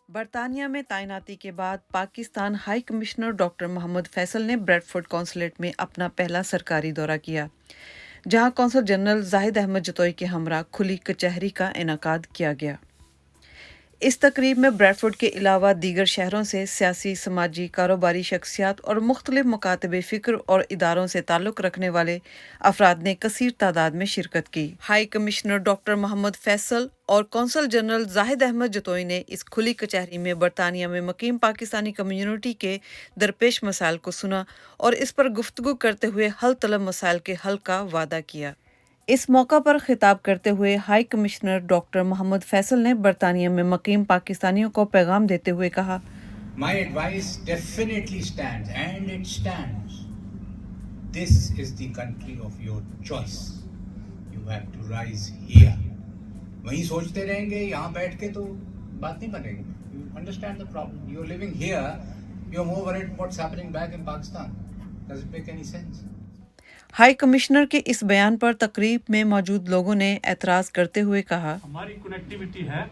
बरतानिया में तैनाती के बाद Pakistan high commissioner doctor Mohammad Faisal ने ब्रैडफोर्ड कौंसलेट में अपना पहला सरकारी दौरा किया, जहां कौंसल जनरल जाहिद अहमद जतोई के हमरा खुली कचहरी का इनेकाद किया गया। इस तकरीब में ब्रैडफोर्ड के अलावा दीगर शहरों से सियासी, समाजी, कारोबारी शख्सियात और मुख्तलिफ मकातब फ़िक्र और इदारों से ताल्लुक़ रखने वाले अफराद ने कसीर तादाद में शिरकत की। High commissioner doctor Mohammad Faisal और कौंसल जनरल जाहिद अहमद जतोई ने इस खुली कचहरी में बरतानिया में मुकीम पाकिस्तानी कम्युनिटी के दरपेश मसाइल को सुना और इस पर गुफ्तगू करते हुए हल तलब मसाइल के हल का वादा किया। इस मौका पर खिताब करते हुए high commissioner doctor Mohammad Faisal ने बरतानिया में मुकीम पाकिस्तानियों को पैगाम देते हुए कहा, My advice definitely stands and it stands. This is the country of your choice. You have to rise here. वहीं सोचते रहेंगे यहाँ बैठ के तो बात नहीं बनेगी. You understand the problem. You're living here. You're more worried what's happening back in Pakistan. Does it make any sense? High commissioner के इस बयान पर तकरीब में मौजूद लोगों ने एतराज़ करते हुए कहा, हमारी कनेक्टिविटी है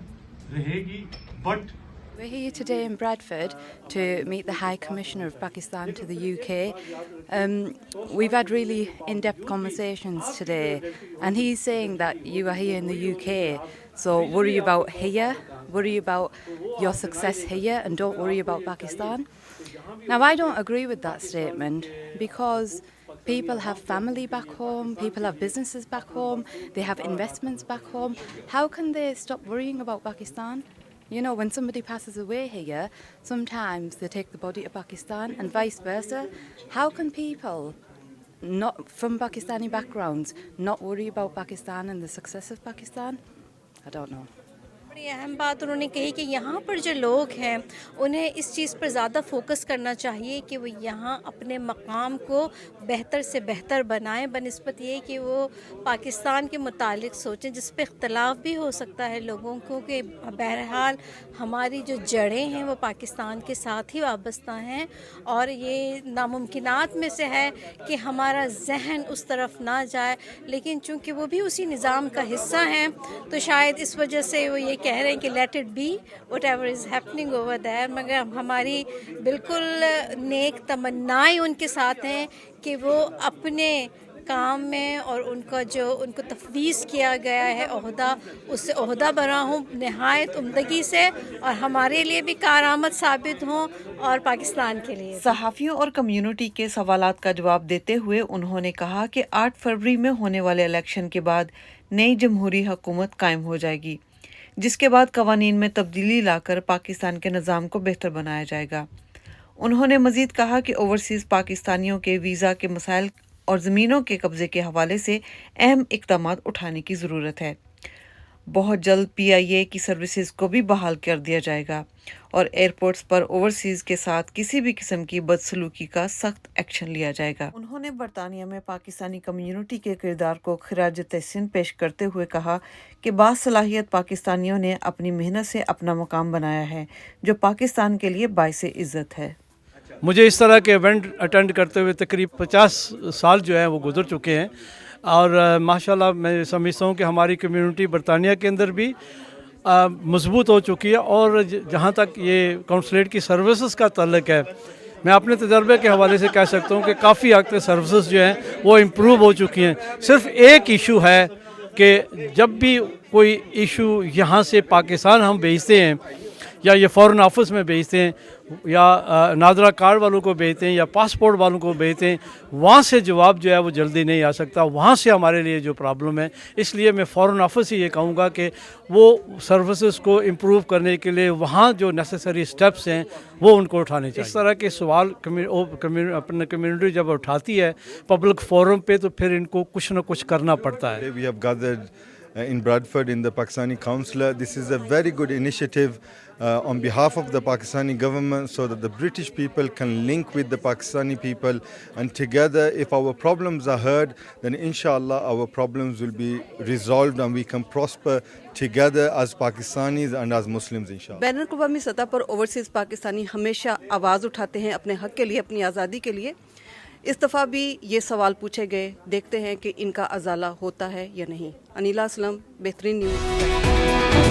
रहेगी but We're here today in Bradford to meet the High Commissioner of Pakistan to the UK. We've had really in-depth conversations today, and he's saying that you are here in the UK, so worry about here, worry about your success here, and don't worry about Pakistan. Now, I don't agree with that statement because people have family back home, people have businesses back home, they have investments back home. How can they stop worrying about Pakistan? You know, when somebody passes away here, sometimes they take the body to Pakistan and vice versa. How can people not from Pakistani backgrounds not worry about Pakistan and the success of Pakistan? I don't know. बड़ी अहम बात उन्होंने कही कि यहाँ पर जो लोग हैं उन्हें इस चीज़ पर ज़्यादा फोकस करना चाहिए कि वो यहाँ अपने मकाम को बेहतर से बेहतर बनाएं, बनिस्बत ये कि वो पाकिस्तान के मुतालिक सोचें, जिस पे इख्तलाफ भी हो सकता है लोगों को, कि बहरहाल हमारी जो जड़ें हैं वो पाकिस्तान के साथ ही वाबस्ता हैं और ये नामुमकिनात में से है कि हमारा जहन उस तरफ ना जाए, लेकिन चूँकि वो भी उसी निज़ाम का हिस्सा हैं तो शायद इस वजह से वो ये कह रहे हैं कि let it be whatever is happening over there. मगर हमारी बिल्कुल नेक तमन्नाएं उनके साथ हैं कि वो अपने काम में और उनका जो उनको तफवीज़ किया गया है ओहदा, उससे ओहदा बरा हों नहायत उम्दगी से और हमारे लिए भी कारआमद साबित हों और पाकिस्तान के लिए। सहाफ़ियों और कम्युनिटी के सवालात का जवाब देते हुए उन्होंने कहा कि 8 फरवरी में होने वाले इलेक्शन के बाद नई जमहूरी हुकूमत कायम हो जाएगी, जिसके बाद कवानीन में तब्दीली लाकर पाकिस्तान के निज़ाम को बेहतर बनाया जाएगा। उन्होंने मज़ीद कहा कि ओवरसीज़ पाकिस्तानियों के वीज़ा के मसाइल और ज़मीनों के कब्ज़े के हवाले से अहम इक़दामात उठाने की ज़रूरत है। बहुत जल्द PIA की सर्विसेज को भी बहाल कर दिया जाएगा और एयरपोर्ट्स पर ओवरसीज़ के साथ किसी भी किस्म की बदसलूकी का सख्त एक्शन लिया जाएगा। उन्होंने बरतानिया में पाकिस्तानी कम्युनिटी के किरदार को खिराज तहसीन पेश करते हुए कहा कि बासलाहियत पाकिस्तानियों ने अपनी मेहनत से अपना मुकाम बनाया है, जो पाकिस्तान के लिए बाइसे इज़्ज़त है। मुझे इस तरह के इवेंट अटेंड करते हुए तकरीब 50 साल जो हैं वो गुजर चुके हैं और माशाल्लाह मैं समझता हूँ कि हमारी कम्युनिटी बरतानिया के अंदर भी मजबूत हो चुकी है और जहाँ तक ये कौंसलेट की सर्विसेज का ताल्लुक है, मैं अपने तजर्बे के हवाले से कह सकता हूँ कि काफ़ी हद तक सर्विसेज जो हैं वो इम्प्रूव हो चुकी हैं। सिर्फ एक इशू है कि जब भी कोई इशू यहाँ से पाकिस्तान हम भेजते हैं या ये फ़ॉरेन ऑफिस में भेजते हैं या नादरा कार्ड वालों को भेजते हैं या पासपोर्ट वालों को भेजते हैं, वहाँ से जवाब जो है वो जल्दी नहीं आ सकता, वहाँ से हमारे लिए जो प्रॉब्लम है। इसलिए मैं फ़ॉरेन ऑफिस से ये कहूँगा कि वो सर्विसेज को इम्प्रूव करने के लिए वहाँ जो नेसेसरी स्टेप्स हैं वो उनको उठाने चाहिए। इस तरह के सवाल अपनी कम्युनिटी जब उठाती है पब्लिक फोरम पे तो फिर इनको कुछ ना कुछ करना पड़ता है। We have gathered in Bradford in the Pakistani consulate. This is a very good initiative on behalf of the Pakistani government, so that the British people can link with the Pakistani people, and together, if our problems are heard, then inshallah our problems will be resolved and we can prosper together as Pakistanis and as Muslims inshallah. بین الاقوامی سطح پر overseas Pakistani ہمیشہ آواز اٹھاتے ہیں اپنے حق کے لیے، اپنی آزادی کے لیے. اس دفعہ بھی یہ سوال پوچھے گئے، دیکھتے ہیں کہ ان کا ازالہ ہوتا ہے یا نہیں. انیلا اسلم، بہترین نیوز.